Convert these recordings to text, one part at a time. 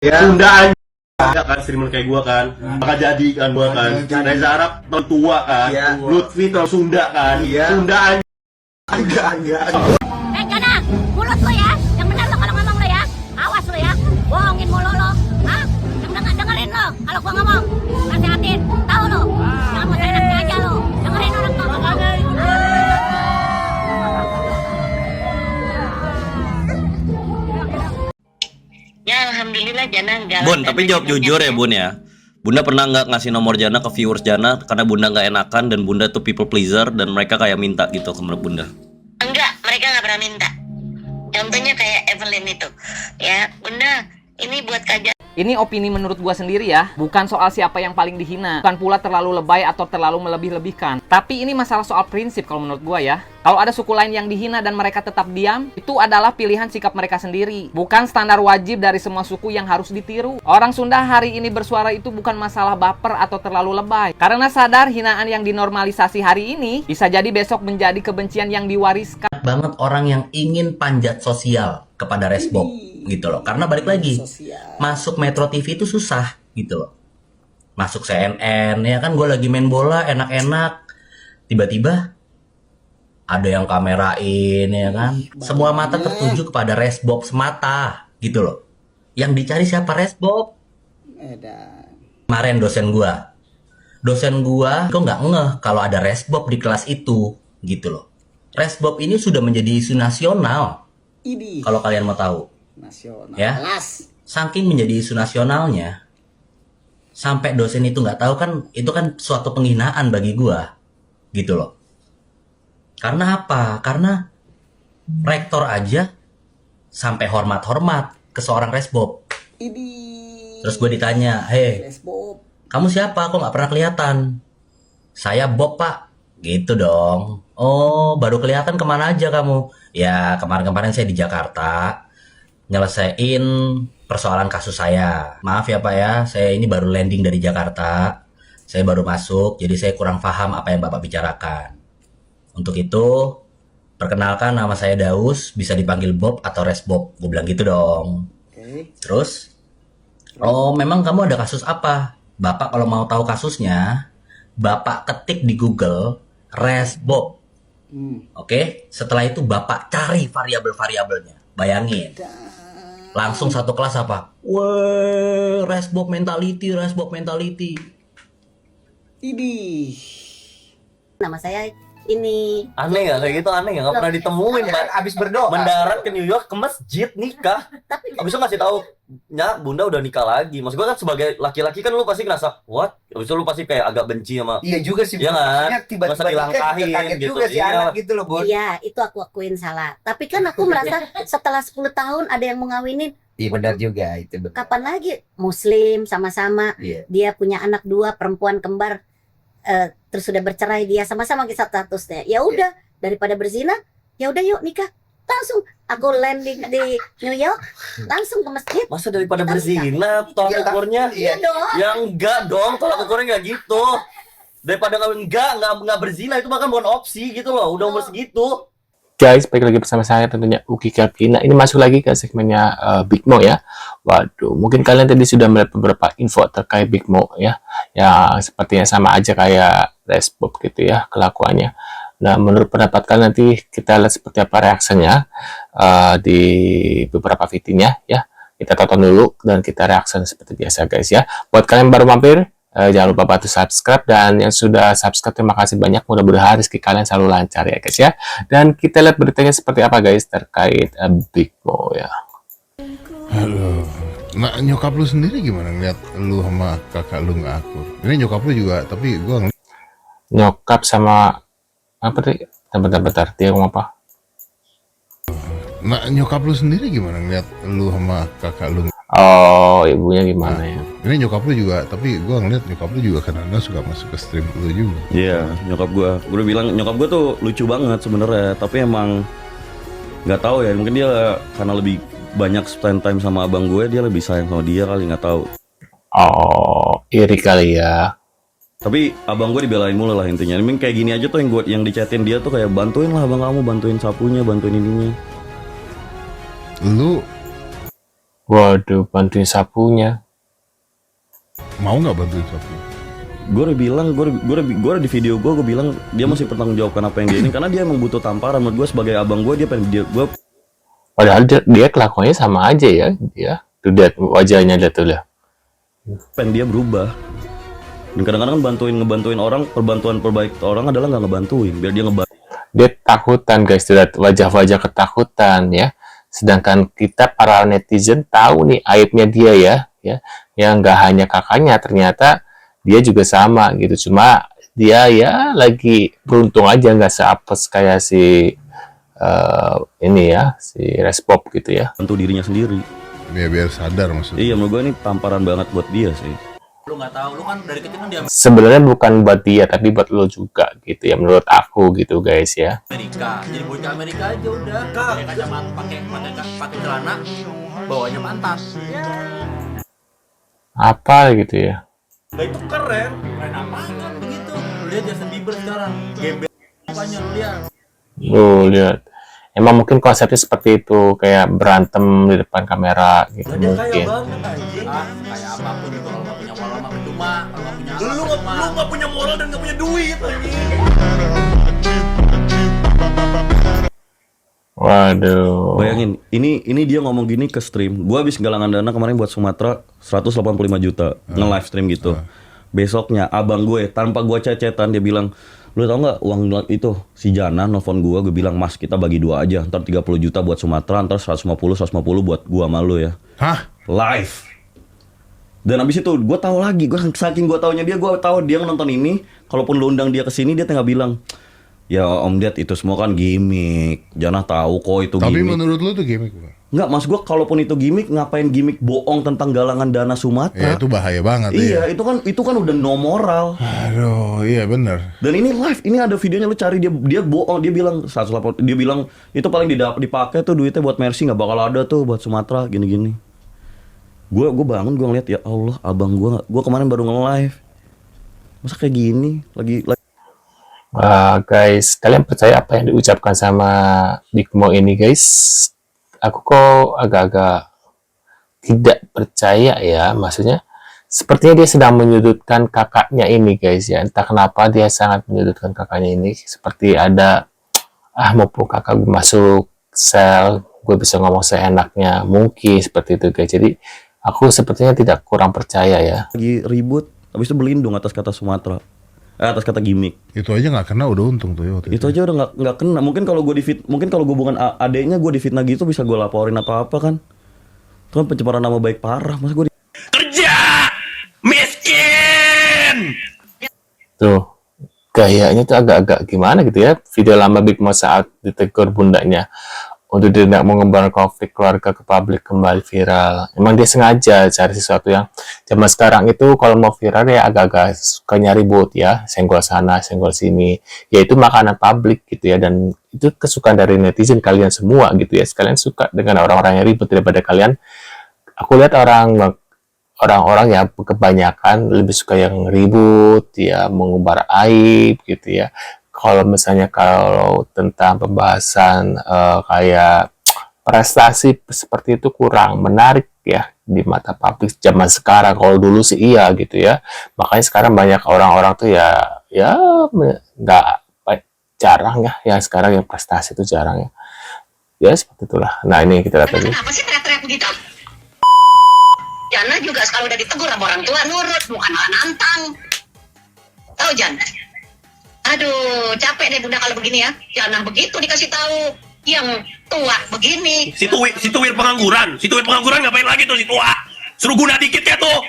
Ya. Sunda aja kan streamer kayak gua kan. Maka jadi kan gua kan. Reza Arab tahun tua kan. Iya. Lutfi tahun Sunda kan. Iya. Sunda aja. Enggak. Jana, mulut lo ya, yang benar lo kalau ngomong lo ya, awas lo ya, bohongin mulu lo, hah? Yang dengerin lo, kalau gua ngomong, nasihatin, tahu lo, jangan mau seenaknya aja lo, dengerin orang tua ngomong. Ya alhamdulillah Jana enggak. Bun, tapi jawab jujur ya Bun ya. Bunda pernah nggak ngasih nomor Jana ke viewers Jana karena Bunda nggak enakan dan Bunda tuh people pleaser dan mereka kayak minta gitu ke Bunda? Enggak, mereka nggak pernah minta. Contohnya kayak Evelyn itu. Ya, Bunda, ini buat Kak. Ini opini menurut gua sendiri ya, bukan soal siapa yang paling dihina, bukan pula terlalu lebay atau terlalu melebih-lebihkan. Tapi ini masalah soal prinsip kalau menurut gua ya. Kalau ada suku lain yang dihina dan mereka tetap diam, itu adalah pilihan sikap mereka sendiri. Bukan standar wajib dari semua suku yang harus ditiru. Orang Sunda hari ini bersuara itu bukan masalah baper atau terlalu lebay. Karena sadar hinaan yang dinormalisasi hari ini, bisa jadi besok menjadi kebencian yang diwariskan. Banget orang yang ingin panjat sosial kepada Resbob gitu loh. Karena balik lagi, masuk Metro TV itu susah gitu loh. Masuk CNN ya kan, gue lagi main bola enak-enak, tiba-tiba ada yang kamerain ya kan. Semua mata tertuju kepada Resbob semata gitu loh. Yang dicari siapa? Resbob. Kemarin dosen gua kok nggak ngeh kalau ada Resbob di kelas itu gitu loh. Resbob ini sudah menjadi isu nasional. Kalau kalian mau tahu. Nasional. Ya. Saking menjadi isu nasionalnya, sampai dosen itu nggak tahu kan, itu kan suatu penghinaan bagi gua, gitu loh. Karena apa? Karena rektor aja sampai hormat-hormat ke seorang Resbob. Terus gue ditanya, hei, kamu siapa? Kok nggak pernah kelihatan? Saya Bob, Pak. Gitu dong. Oh, baru kelihatan kemana aja kamu? Ya, kemarin-kemarin saya di Jakarta nyelesain persoalan kasus saya. Maaf ya Pak ya, saya ini baru landing dari Jakarta. Saya baru masuk, jadi saya kurang paham apa yang Bapak bicarakan. Untuk itu, perkenalkan nama saya Daus, bisa dipanggil Bob atau Resbob. Gue bilang gitu dong. Terus, oh memang kamu ada kasus apa? Bapak kalau mau tahu kasusnya, Bapak ketik di Google Resbob. Oke, setelah itu Bapak cari variabel-variabelnya. Bayangin. Langsung satu kelas apa? Wah, Resbob mentality. Nama saya ini. Aneh ya kayak gitu, aneh ya, nggak pernah ditemuin Mbak. Abis berdoa. Mendarat ke New York ke masjid nikah. Tapi Abis itu ngasih tahu, nya Bunda udah nikah lagi. Maksud gue kan sebagai laki-laki kan lu pasti ngerasa what? Abis itu lu pasti kayak agak benci sama. Iya juga sih. Iya kan? Maksudnya tiba-tiba Masa nikah dilangkahin juga kaget gitu. juga si Iya. anak gitu loh, Bun. iya, itu aku akuin salah. Tapi kan aku merasa setelah 10 tahun ada yang mau ngawinin, Iya benar juga itu. Betul. kapan lagi? Muslim sama-sama. Iya. Dia punya anak 2 perempuan kembar, terus sudah bercerai, dia sama-sama kisah statusnya. Ya udah, daripada berzina, ya udah yuk nikah. Langsung aku landing di New York, langsung ke masjid. Masa daripada Kita berzina, tolak Iya, ukurnya? Iya dong. Ya enggak dong, tolak ukurnya enggak gitu. Daripada enggak berzina itu bahkan bukan opsi gitu loh, udah umur segitu. Guys, balik lagi bersama saya tentunya Uki Kapi. Nah, ini masuk lagi ke segmennya Big Mo ya. Waduh, mungkin kalian tadi sudah melihat beberapa info terkait Big Mo ya. Ya, sepertinya sama aja kayak Resbob gitu ya kelakuannya. Nah, menurut pendapat kalian nanti kita lihat seperti apa reaksinya di beberapa videonya ya. Kita tonton dulu dan kita reaction seperti biasa guys ya. Buat kalian yang baru mampir, jangan lupa bantu subscribe, dan yang sudah subscribe terima kasih banyak, mudah-mudahan rezeki kalian selalu lancar ya guys ya. Dan kita lihat beritanya seperti apa guys terkait Big Mo ya. Halo. Nah, nyokap lu sendiri gimana ngeliat lu sama kakak lu nggak akur? Ini nyokap lu juga, tapi gua ngeliat Nyokap sama apa tadi? Bentar, dia ngomong apa? Nah, nyokap lu sendiri gimana ngeliat lu sama kakak lu? Oh, ibunya gimana ya? Ini nyokap lu juga, tapi gua ngeliat nyokap lu juga kadang-kadang suka masuk ke stream lu juga. Iya, nyokap gue udah bilang nyokap gue tuh lucu banget sebenarnya, tapi emang nggak tahu ya, mungkin dia karena lebih banyak spend time sama abang gue, dia lebih sayang sama dia kali, nggak tahu. Oh, iri kali ya. Tapi abang gue dibelain mulu lah intinya. Mending kayak gini aja tuh yang dichatin dia tuh kayak bantuin lah abang kamu, bantuin sapunya, bantuin ininya. Lu Waduh, bantuin sapunya. Mau nggak bantuin sapu? Gue udah bilang, gue di video gue bilang dia masih bertanggungjawabkan apa yang dia ini karena dia emang butuh tamparan. Menurut gue sebagai abang gue, dia pengen gue Padahal dia kelakuannya sama aja ya. Dia tuh lihat wajahnya, lihat tuh lah. pengen dia berubah. Dan kadang-kadang kan ngebantuin orang, perbantuan perbaik orang adalah nggak ngebantuin, biar dia ngebantu. Dia takutan guys, lihat wajah-wajah ketakutan ya. Sedangkan kita para netizen tahu nih aibnya dia ya. Yang nggak hanya kakaknya, ternyata dia juga sama gitu. Cuma dia ya lagi beruntung aja nggak seapes kayak si ini ya, si Respop gitu ya. Bantu dirinya sendiri. Biar sadar maksudnya. Iya, menurut gue ini tamparan banget buat dia sih. Lu nggak tahu, lu kan dari kecil kan di Sebenarnya bukan buat dia, tapi buat lo juga gitu ya, menurut aku gitu guys ya. Amerika, jadi bocah Amerika aja udah. Pakai kacamata, pakai celana, bawahnya pantat. Apa gitu ya. Nah itu keren apaan begitu? Lu lihat Justin Bieber sekarang, gembel apanya lu lihat? Lihat. Emang mungkin konsepnya seperti itu, kayak berantem di depan kamera gitu mungkin. Kayak apapun itu kalau nggak punya moral mah percuma. Kalau nggak punya lu nggak punya moral dan nggak punya duit anjing. Waduh. Bayangin, ini dia ngomong gini ke stream. Gua habis galangan dana kemarin buat Sumatera 185 juta nge-live stream gitu. Besoknya abang gue tanpa gua cecetan dia bilang, "Lu tau nggak uang itu si Jana nelfon gua, gue bilang, "Mas, kita bagi 2 aja. Ntar 30 juta buat Sumatera, ntar 150 buat gua sama lu ya." Hah? Live. Dan abis itu gue tahu lagi, saking gue taunya dia, gue tahu dia nonton ini. Kalaupun lu undang dia ke sini, dia tinggal bilang, "Ya Om Ded, itu semua kan gimmick. Jangan tahu kok itu Tapi gimmick." menurut lu tuh gimmick bukan? Enggak, mas gue kalaupun itu gimmick, ngapain gimmick bohong tentang galangan dana Ya Sumatera? itu bahaya banget. Iya, itu kan udah no moral. Aduh, iya bener. Dan ini live, ini ada videonya, lu cari dia bohong, dia bilang 180, dia bilang itu paling dipakai tuh duitnya buat Mercy, nggak bakal ada tuh buat Sumatera gini-gini. Gue bangun, gue ngeliat, ya Allah, abang gue kemarin baru nge-live, masa kayak gini lagi. Guys, kalian percaya apa yang diucapkan sama Big Mo ini guys? Aku kok agak-agak tidak percaya ya, maksudnya sepertinya dia sedang menyudutkan kakaknya ini guys ya. Entah kenapa dia sangat menyudutkan kakaknya ini, seperti ada mumpung kakak gue masuk sel, gue bisa ngomong seenaknya, mungkin seperti itu guys. Jadi aku sepertinya tidak kurang percaya ya. Lagi ribut, habis itu berlindung atas kata Sumatera, atas kata gimmick. Itu aja nggak kena udah untung tuh ya waktu Itu aja udah nggak kena. Mungkin kalau gue bukan adeknya, gue difitnah gitu bisa gue laporin atau apa kan. Itu kan pencemaran nama baik parah. Masa gue Kerja miskin. Tuh, gayanya tuh agak-agak gimana gitu ya. Video lama Big Mo saat ditegur bundanya untuk tidak mengembar konflik keluarga ke publik kembali viral. Emang dia sengaja cari sesuatu yang zaman sekarang itu kalau mau viral ya agak-agak suka nyari ribut ya, senggol sana, senggol sini. Yaitu makanan publik gitu ya, dan itu kesukaan dari netizen kalian semua gitu ya. Kalian suka dengan orang-orang yang ribut daripada kalian. Aku lihat orang-orang ya kebanyakan lebih suka yang ribut ya, mengumbar aib gitu ya. Kalau misalnya kalau tentang pembahasan kayak prestasi seperti itu kurang menarik ya di mata publik zaman sekarang. Kalau dulu sih iya gitu ya. Makanya sekarang banyak orang-orang tuh ya nggak jarang ya sekarang yang prestasi itu jarang ya. Ya seperti itulah. Nah ini kita lihat lagi. Kenapa sih teriak-teriak begitu? Jana juga sekali udah ditegur sama orang tua nurut, bukan malah nantang. Tahu Jan? Aduh, capek deh bunda kalau begini ya. Jana begitu dikasih tahu yang tua begini. Si tuwir pengangguran. Si tuwir pengangguran ngapain lagi tuh si tua? Suruh guna dikit ya tuh.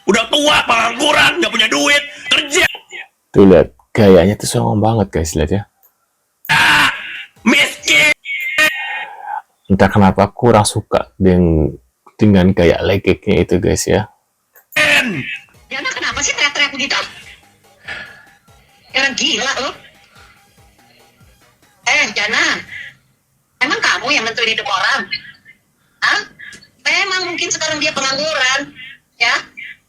Udah tua, pengangguran, nggak punya duit, kerja. Tuh lihat, gayanya tuh songong banget guys, lihat ya. Miskin. Entah kenapa kurang suka dengan gaya legeknya itu guys ya. Jana kenapa sih teriak-teriak begitu? Orang gila lo. Jana, emang kamu yang nentuin hidup orang? Hah? Memang mungkin sekarang dia pengangguran, ya.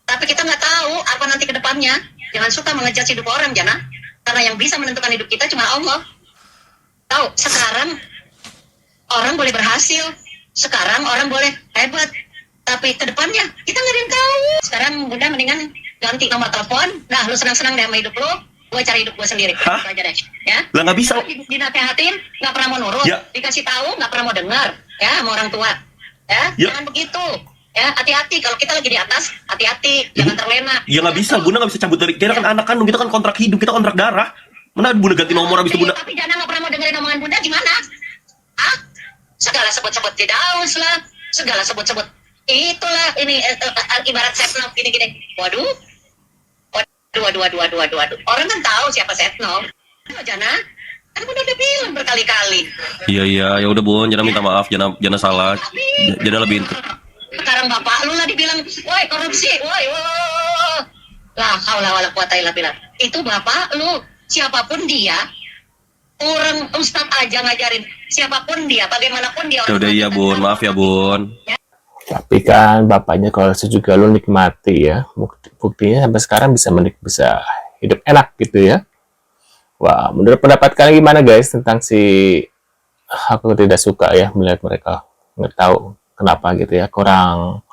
Tapi kita nggak tahu apa nanti ke depannya. Jangan suka mengejudge hidup orang, Jana. Karena yang bisa menentukan hidup kita cuma Allah. Tahu, sekarang orang boleh berhasil. Sekarang orang boleh hebat. Tapi ke depannya kita nggak ada yang tahu. Sekarang Bunda mendingan ganti nomor telepon. Nah, lu senang-senang deh sama hidup lu. Gue cari hidup gue sendiri. Hah? Gitu aja deh. Ya. Lah nggak bisa. Dinasehatin, nggak pernah mau nurut. Ya. Dikasih tahu, nggak pernah mau dengar. Ya, sama orang tua. Ya, Ya. jangan begitu. Ya, hati-hati. Kalau kita lagi di atas, hati-hati. Jangan terlena. Ya nggak bisa, Bunda nggak bisa cabut dari kita kan anak kandung, kita kan kontrak hidup, kita kontrak darah. Mana Bunda ganti nomor habis itu Bunda? Tapi Jana nggak pernah mau dengerin omongan Bunda gimana? Hah? Segala sebut-sebut di daus lah. Segala sebut-sebut. Itulah ini ibarat Setnov gini-gini. Waduh. Waduh. Orang kan tahu siapa Setnov. Jana, kan Bunda udah bilang berkali-kali. Iya, ya udah Bun, Jana minta maaf, Jana salah. Jana lebih Sekarang bapak lu lah dibilang, woi korupsi, woi. Lah, haula wala quwata illa billah. Itu bapak lu, siapapun dia, orang ustaz aja ngajarin, siapapun dia, bagaimanapun dia. Ya udah iya Bun, maaf ya Bun. Tapi kan bapaknya kalau juga lu nikmati ya, buktinya sampai sekarang bisa hidup enak gitu ya. Wah, menurut pendapat kalian gimana guys tentang aku tidak suka ya melihat mereka, nggak tahu kenapa gitu ya, kurang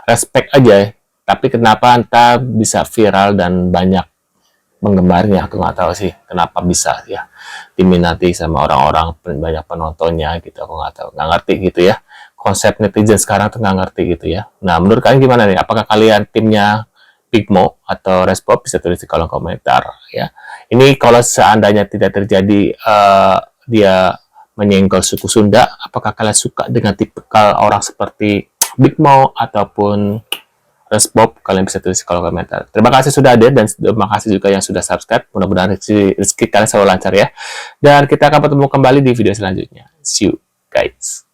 respect aja ya. Tapi kenapa entah bisa viral dan banyak penggemarnya, aku nggak tahu sih kenapa bisa ya diminati sama orang-orang, banyak penontonnya gitu, aku nggak ngerti gitu ya. Konsep netizen sekarang tuh nggak ngerti gitu ya. Nah, menurut kalian gimana nih? Apakah kalian timnya Big Mo atau Respop? Bisa tulis di kolom komentar ya. Ini kalau seandainya tidak terjadi dia menyenggol suku Sunda, apakah kalian suka dengan tipikal orang seperti Big Mo ataupun Respop? Kalian bisa tulis di kolom komentar. Terima kasih sudah hadir dan terima kasih juga yang sudah subscribe. Mudah-mudahan rezeki kalian selalu lancar ya. Dan kita akan bertemu kembali di video selanjutnya. See you guys.